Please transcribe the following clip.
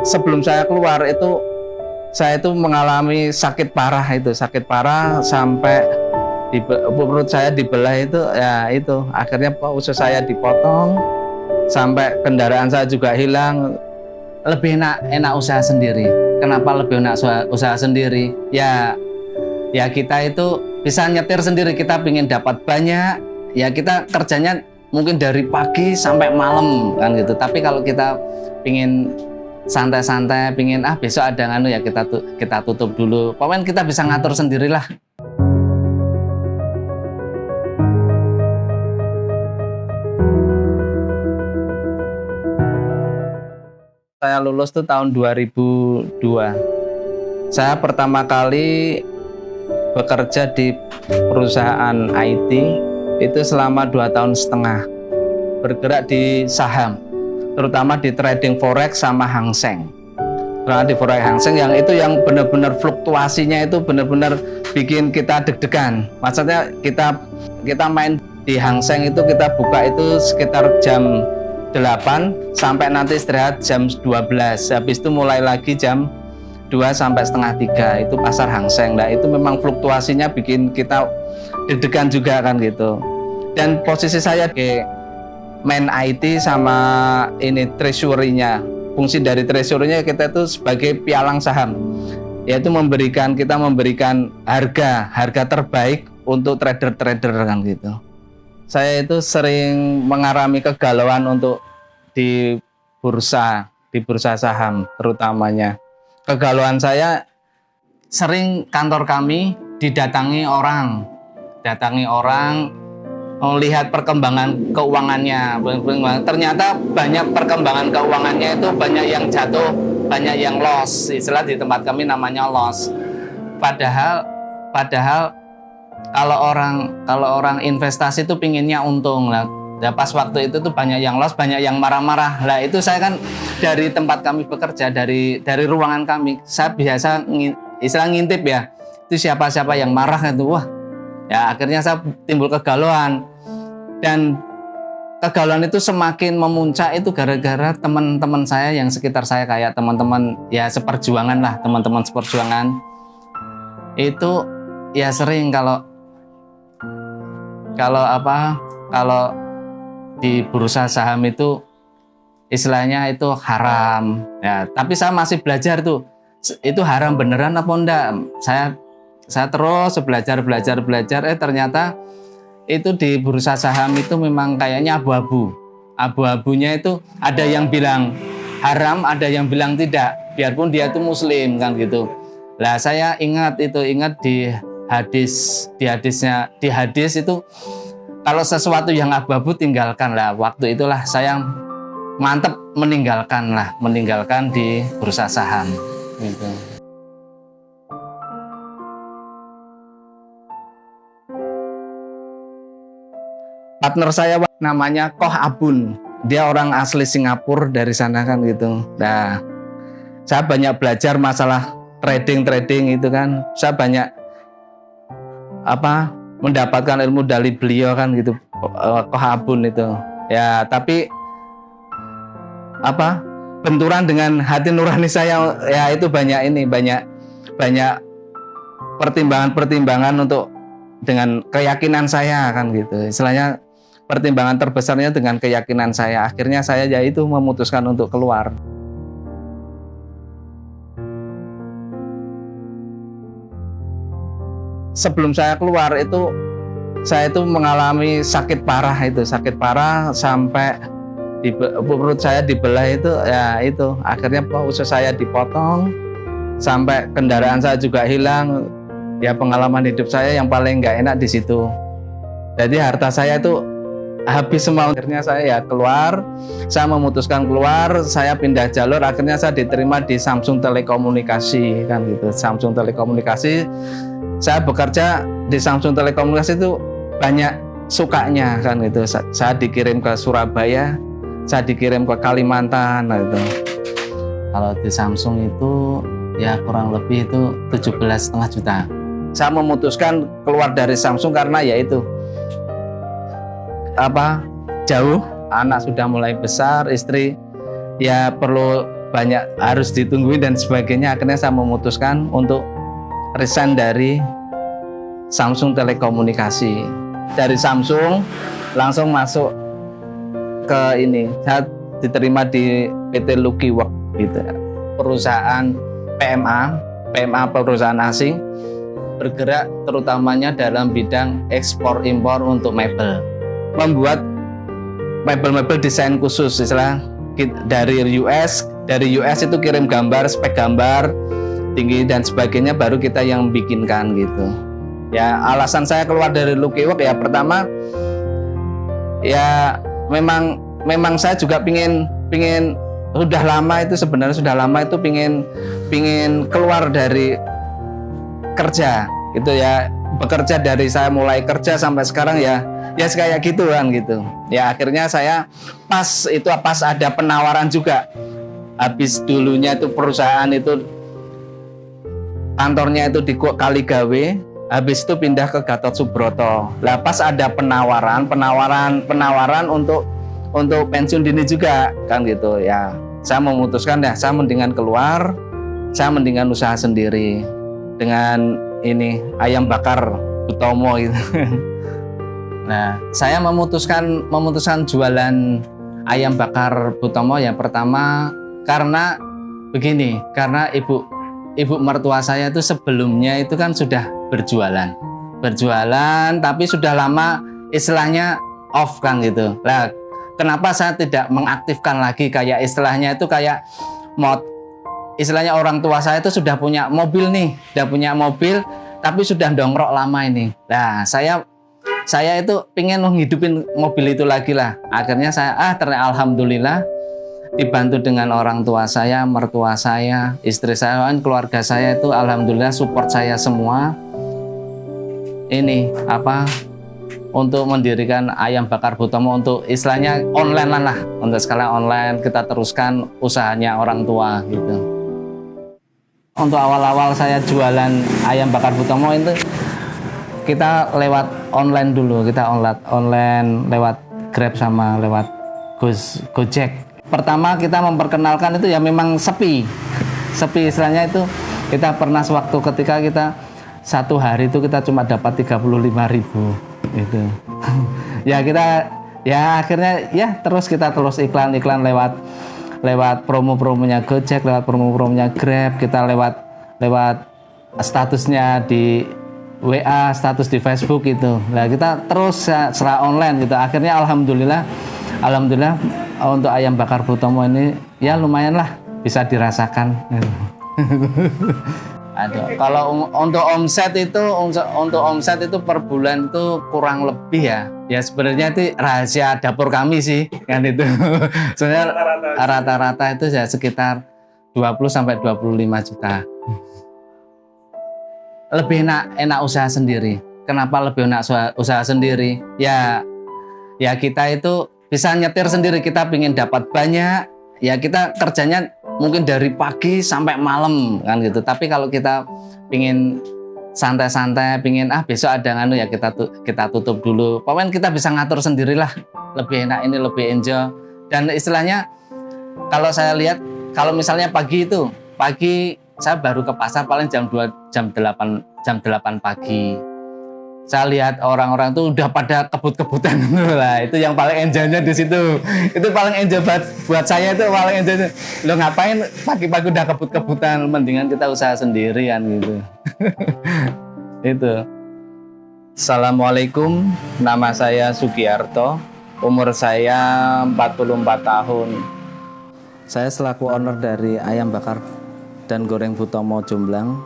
Sebelum saya keluar itu saya itu mengalami sakit parah sampai perut saya dibelah itu ya itu akhirnya usus saya dipotong sampai kendaraan saya juga hilang. Lebih enak usaha sendiri. Kenapa lebih enak usaha sendiri? Ya kita itu bisa nyetir sendiri, kita pingin dapat banyak ya kita kerjanya mungkin dari pagi sampai malam kan gitu. Tapi kalau kita pingin santai-santai, pingin besok ada nganu ya kita tutup dulu. Pokoknya kita bisa ngatur sendirilah. Saya lulus tuh tahun 2002. Saya pertama kali bekerja di perusahaan IT itu selama 2,5 tahun. Bergerak di saham, terutama di trading forex sama Hang Seng. Karena di forex Hang Seng yang benar-benar fluktuasinya itu benar-benar bikin kita deg-degan. Maksudnya kita main di Hang Seng itu kita buka itu sekitar jam 8 sampai nanti istirahat jam 12. Habis itu mulai lagi jam 2 sampai setengah 3 itu pasar Hang Seng. Nah itu memang fluktuasinya bikin kita deg-degan juga kan gitu. Dan posisi saya di main IT sama ini treasury-nya. Fungsi dari treasury-nya kita itu sebagai pialang saham. Yaitu kita memberikan harga terbaik untuk trader-trader kan gitu. Saya itu sering mengalami kegalauan untuk di bursa saham terutamanya. Kegalauan saya sering kantor kami didatangi orang melihat perkembangan keuangannya. Ternyata banyak perkembangan keuangannya itu banyak yang jatuh, banyak yang loss. Istilah di tempat kami namanya loss. Padahal kalau orang investasi itu pinginnya untung lah. Ya pas waktu itu tuh banyak yang loss, banyak yang marah-marah. Lah itu saya kan dari tempat kami bekerja, dari ruangan kami, saya biasa istilah ngintip ya. Itu siapa-siapa yang marah itu, wah. Ya akhirnya saya timbul kegalauan. Dan kegalauan itu semakin memuncak itu gara-gara teman-teman saya yang sekitar saya, kayak teman-teman ya seperjuangan lah, teman-teman seperjuangan. Itu ya sering kalau di bursa saham itu istilahnya itu haram ya, tapi saya masih belajar tuh itu haram beneran apa enggak. Saya terus belajar ternyata itu di bursa saham itu memang kayaknya abu-abunya itu ada yang bilang haram, ada yang bilang tidak, biarpun dia itu muslim kan gitu. Lah saya ingat di hadis itu kalau sesuatu yang abu-abu tinggalkan lah. Waktu itulah saya mantep meninggalkan di bursa saham gitu. Partner saya namanya Koh Abun, dia orang asli Singapura dari sana kan gitu. Nah saya banyak belajar masalah trading itu kan. Saya banyak mendapatkan ilmu dari beliau kan gitu, Koh Abun itu ya. Tapi benturan dengan hati nurani saya ya, itu banyak pertimbangan untuk dengan keyakinan saya kan gitu. Istilahnya pertimbangan terbesarnya dengan keyakinan saya. Akhirnya saya ya itu memutuskan untuk keluar. Sebelum saya keluar itu saya itu mengalami sakit parah sampai perut saya dibelah itu ya itu akhirnya usus saya dipotong sampai kendaraan saya juga hilang. Ya pengalaman hidup saya yang paling nggak enak di situ. Jadi harta saya itu habis semua. Akhirnya saya memutuskan keluar, saya pindah jalur. Akhirnya saya diterima di Samsung Telekomunikasi kan gitu. Samsung Telekomunikasi, saya bekerja di Samsung Telekomunikasi itu banyak sukanya kan gitu. Saya dikirim ke Surabaya, saya dikirim ke Kalimantan gitu. Kalau di Samsung itu ya kurang lebih itu 17,5 juta. Saya memutuskan keluar dari Samsung karena yaitu jauh, anak sudah mulai besar, istri ya perlu banyak harus ditungguin dan sebagainya. Akhirnya saya memutuskan untuk resign dari Samsung Telekomunikasi. Dari Samsung langsung masuk ke ini, saya diterima di PT Lucky Work gitu, perusahaan PMA perusahaan asing, bergerak terutamanya dalam bidang ekspor impor untuk mebel, membuat mebel-mebel desain khusus, istilah dari US itu kirim gambar, spek gambar tinggi dan sebagainya, baru kita yang bikinkan gitu. Ya, alasan saya keluar dari Lucky Work ya, pertama ya memang saya juga pingin sudah lama itu pingin keluar dari kerja gitu ya, bekerja dari saya mulai kerja sampai sekarang ya kayak gitu kan gitu. Ya akhirnya saya pas ada penawaran juga, habis dulunya itu perusahaan itu kantornya itu di Kaligawe, habis itu pindah ke Gatot Subroto. Lah pas ada penawaran untuk pensiun dini juga kan gitu ya. Saya memutuskan saya mendingan keluar, saya mendingan usaha sendiri dengan ini ayam bakar Butomo gitu. Nah, saya memutuskan jualan ayam bakar Butomo yang pertama karena begini, karena ibu mertua saya itu sebelumnya itu kan sudah berjualan tapi sudah lama istilahnya off kan gitu. Lah kenapa saya tidak mengaktifkan lagi, kayak istilahnya itu kayak istilahnya orang tua saya itu sudah punya mobil tapi sudah dongkrok lama ini. Nah saya itu pengen menghidupin mobil itu lagi lah. Akhirnya saya ternyata alhamdulillah dibantu dengan orang tua saya, mertua saya, istri saya, keluarga saya itu alhamdulillah support saya semua. Ini untuk mendirikan ayam bakar Butomo untuk istilahnya online lah, untuk skala online kita teruskan usahanya orang tua gitu. Untuk awal-awal saya jualan ayam bakar Butomo itu kita lewat online dulu, kita online lewat Grab sama lewat Gojek. Pertama kita memperkenalkan itu ya memang sepi istilahnya itu. Kita pernah sewaktu ketika kita satu hari itu kita cuma dapat 35.000 itu. Akhirnya terus kita iklan lewat promo-promonya Gojek, lewat promo-promonya Grab, kita lewat statusnya di WA, status di Facebook itu. Nah, kita terus secara online gitu. Akhirnya alhamdulillah untuk ayam bakar Butomo ini ya lumayan lah bisa dirasakan. Kalau untuk omset itu per bulan itu kurang lebih ya sebenarnya itu rahasia dapur kami sih kan itu. Sebenarnya rata-rata itu ya sekitar 20-25 juta. Lebih enak usaha sendiri. Kenapa lebih enak usaha sendiri? Ya kita itu bisa nyetir sendiri, kita pingin dapat banyak, ya kita kerjanya mungkin dari pagi sampai malam kan gitu. Tapi kalau kita pingin santai-santai, pingin besok ada nganu ya kita tutup dulu. Pokoknya kita bisa ngatur sendirilah, lebih enak ini, lebih enjoy. Dan istilahnya kalau saya lihat, kalau misalnya pagi saya baru ke pasar paling jam 8 pagi. Saya lihat orang-orang itu udah pada kebut-kebutan lah. Itu yang paling enjoy-nya di situ. Itu paling enjoy buat saya, itu paling enjoy. Lo ngapain pagi-pagi udah kebut-kebutan, mendingan kita usaha sendiri kan gitu. Itu. Assalamualaikum, nama saya Sugiarto. Umur saya 44 tahun. Saya selaku owner dari ayam bakar dan goreng Butomo Jomblang.